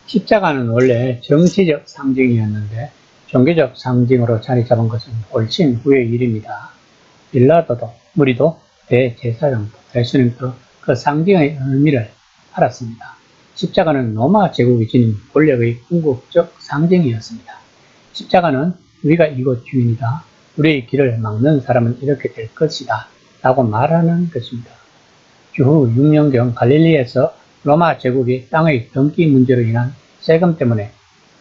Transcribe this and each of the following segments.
십자가는 원래 정치적 상징이었는데 종교적 상징으로 자리 잡은 것은 훨씬 후의 일입니다. 빌라도도 우리도 대제사장도 예수님도 그 상징의 의미를 알았습니다. 십자가는 로마 제국이 지닌 권력의 궁극적 상징이었습니다. 십자가는 우리가 이곳 주인이다. 우리의 길을 막는 사람은 이렇게 될 것이다. 라고 말하는 것입니다. 주후 6년경 갈릴리에서 로마 제국이 땅의 등기 문제로 인한 세금 때문에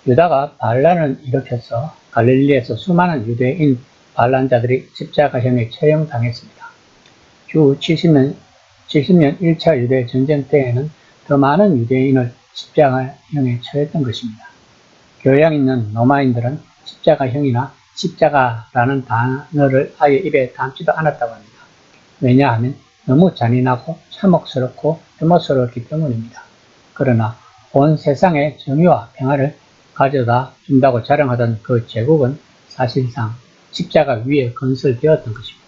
유다가 반란을 일으켜서 갈릴리에서 수많은 유대인 반란자들이 십자가형에 처형당했습니다. 주 70년 1차 유대 전쟁 때에는 더 많은 유대인을 십자가형에 처했던 것입니다. 교양 있는 로마인들은 십자가형이나 십자가라는 단어를 아예 입에 담지도 않았다고 합니다. 왜냐하면 너무 잔인하고 참혹스럽고 혐오스럽기 때문입니다. 그러나 온 세상에 정의와 평화를 가져다 준다고 자랑하던 그 제국은 사실상 십자가 위에 건설되었던 것입니다.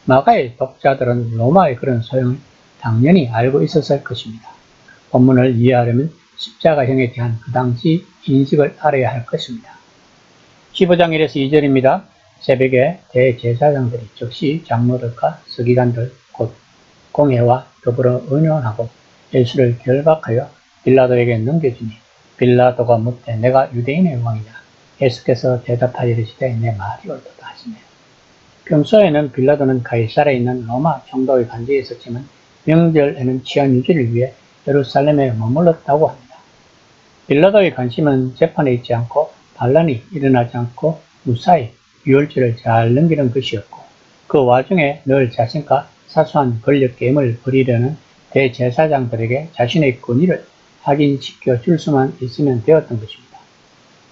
마가의 독자들은 로마의 그런 소용을 당연히 알고 있었을 것입니다. 본문을 이해하려면 십자가형에 대한 그 당시 인식을 알아야 할 것입니다. 15장 1에서 2절입니다. 새벽에 대제사장들이 즉시 장로들과 서기관들 곧 공회와 더불어 의논하고 예수를 결박하여 빌라도에게 넘겨주니 빌라도가 묻되 내가 유대인의 왕이냐. 예수께서 대답하여 이르시되 내 말이 옳도다 하시네. 평소에는 빌라도는 가이사라에 있는 로마 총독의 관저에 있었지만 명절에는 치안 유지를 위해 예루살렘에 머물렀다고 합니다. 빌라도의 관심은 재판에 있지 않고 반란이 일어나지 않고 무사히 유월절을 잘 넘기는 것이었고 그 와중에 늘 자신과 사소한 권력 게임을 벌이려는 대제사장들에게 자신의 권위를 확인시켜 줄 수만 있으면 되었던 것입니다.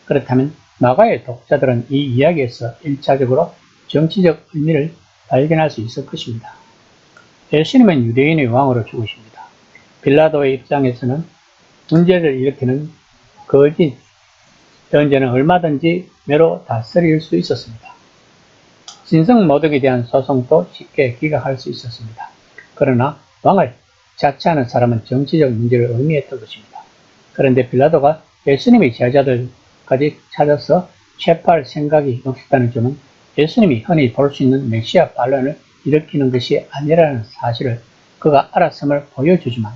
그렇다면 마가의 독자들은 이 이야기에서 1차적으로 정치적 의미를 발견할 수 있을 것입니다. 예수님은 유대인의 왕으로 죽으십니다. 빌라도의 입장에서는 문제를 일으키는 거짓 변제는 얼마든지 매로 다스릴 수 있었습니다. 신성 모독에 대한 소송도 쉽게 기각할 수 있었습니다. 그러나 왕을 자처하는 사람은 정치적 문제를 의미했던 것입니다. 그런데 빌라도가 예수님의 제자들까지 찾아서 체포할 생각이 없었다는 점은 예수님이 흔히 볼 수 있는 메시아 반란을 일으키는 것이 아니라는 사실을 그가 알았음을 보여주지만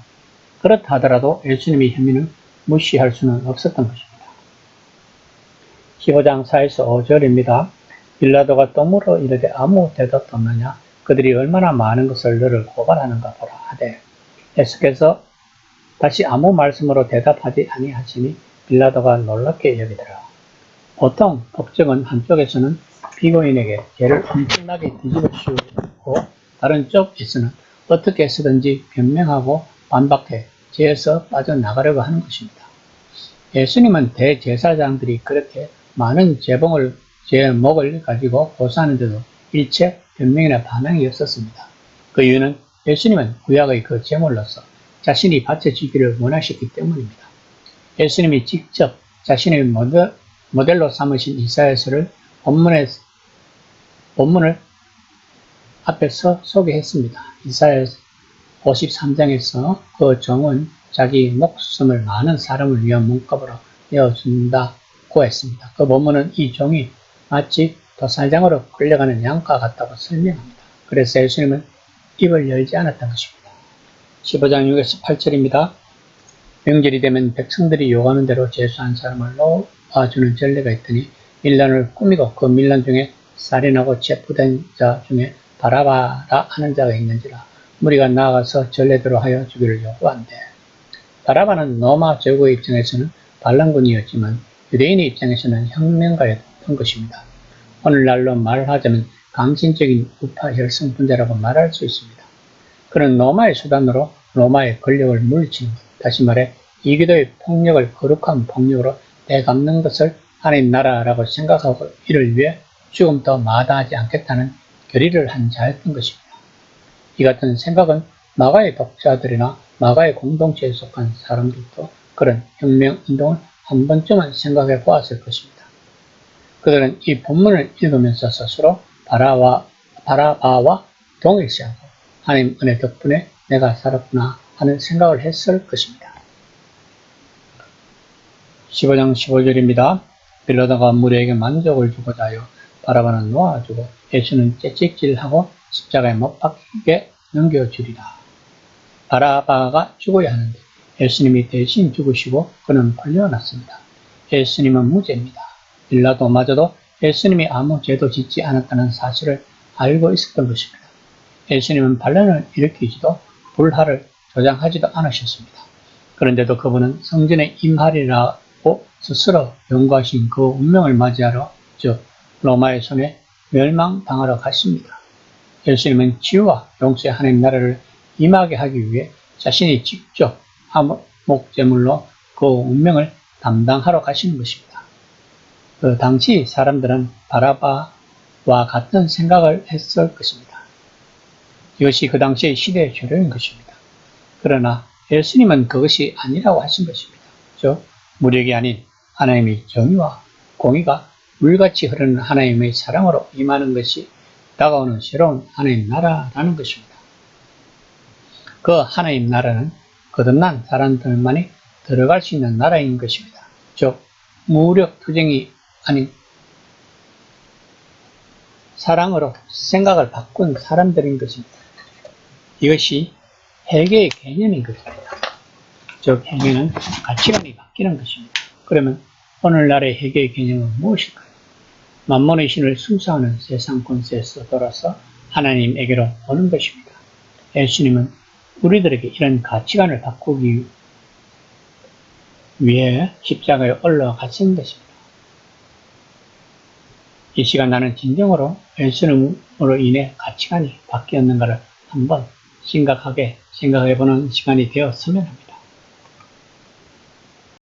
그렇다 하더라도 예수님의 혐의는 무시할 수는 없었던 것입니다. 15장 4에서 5절입니다. 빌라도가 또 물어 이르되 아무 대답도 없느냐. 그들이 얼마나 많은 것을 너를 고발하는가 보라 하되 예수께서 다시 아무 말씀으로 대답하지 아니하시니 빌라도가 놀랍게 여기더라. 보통 법정은 한쪽에서는 피고인에게 죄를 엄청나게 뒤집어 씌우고 다른 쪽에서는 어떻게 해서든지 변명하고 반박해 죄에서 빠져나가려고 하는 것입니다. 예수님은 대제사장들이 그렇게 많은 제목을 가지고 고소하는데도 일체 변명이나 반항이 없었습니다. 그 이유는 예수님은 구약의 그 제물로서 자신이 바쳐지기를 원하셨기 때문입니다. 예수님이 직접 자신의 모델로 삼으신 이사야서를 본문을 앞에서 소개했습니다. 이사야 53장에서 그 종은 자기 목숨을 많은 사람을 위한 몸값으로 내어준다고 했습니다. 그 본문은 이 종이 마치 도살장으로 끌려가는 양과 같다고 설명합니다. 그래서 예수님은 입을 열지 않았던 것입니다. 15장 6에서 8절입니다. 명절이 되면 백성들이 요구하는 대로 제수한 사람을 놓아주는 전례가 있더니 밀란을 꾸미고 그 밀란 중에 살인하고 체포된 자 중에 바라바라 하는 자가 있는지라 무리가 나아가서 전례대로 하여 주기를 요구한대. 바라바는 로마 제국의 입장에서는 반란군이었지만 유대인의 입장에서는 혁명가였던 것입니다. 오늘날로 말하자면 감신적인 우파 혈성분자라고 말할 수 있습니다. 그는 로마의 수단으로 로마의 권력을 물리치는 것, 다시 말해 이기도의 폭력을 거룩한 폭력으로 되갚는 것을 하나님 나라라고 생각하고 이를 위해 죽음도 마다하지 않겠다는 결의를 한 자였던 것입니다. 이 같은 생각은 마가의 독자들이나 마가의 공동체에 속한 사람들도 그런 혁명운동을 한 번쯤은 생각해 보았을 것입니다. 그들은 이 본문을 읽으면서 스스로 바라바와 동일시하고 하나님 은혜 덕분에 내가 살았구나 하는 생각을 했을 것입니다. 15장 15절입니다. 빌라도가 무리에게 만족을 주고자 하여 바라바는 놓아주고 예수는 채찍질하고 십자가에 못 박히게 넘겨주리라. 바라바가 죽어야 하는데 예수님이 대신 죽으시고 그는 풀려났습니다. 예수님은 무죄입니다. 빌라도마저도 예수님이 아무 죄도 짓지 않았다는 사실을 알고 있었던 것입니다. 예수님은 반란을 일으키지도 불화를 조장하지도 않으셨습니다. 그런데도 그분은 성전에 임하리라고 스스로 연구하신 그 운명을 맞이하러, 즉 로마의 손에 멸망당하러 갔습니다. 예수님은 치유와 용서의 하나님 나라를 임하게 하기 위해 자신이 직접 화목제물로 그 운명을 담당하러 가시는 것입니다. 그 당시 사람들은 바라바와 같은 생각을 했을 것입니다. 이것이 그 당시의 시대의 주류인 것입니다. 그러나 예수님은 그것이 아니라고 하신 것입니다. 즉 무력이 아닌 하나님의 정의와 공의가 물같이 흐르는 하나님의 사랑으로 임하는 것이 다가오는 새로운 하나님 나라라는 것입니다. 그 하나님 나라는 거듭난 사람들만이 들어갈 수 있는 나라인 것입니다. 즉 무력 투쟁이 아닌 사랑으로 생각을 바꾼 사람들인 것입니다. 이것이 회개의 개념인 것입니다. 즉 회개는 가치관이 바뀌는 것입니다. 그러면 오늘날의 회개의 개념은 무엇일까요? 만몬의 신을 숭상하는 세상 권세에서 돌아서 하나님에게로 오는 것입니다. 예수님은 우리들에게 이런 가치관을 바꾸기 위해 십자가에 올라가신 것입니다. 이 시간 나는 진정으로 예수님으로 인해 가치관이 바뀌었는가를 한번 심각하게 생각해보는 시간이 되었으면 합니다.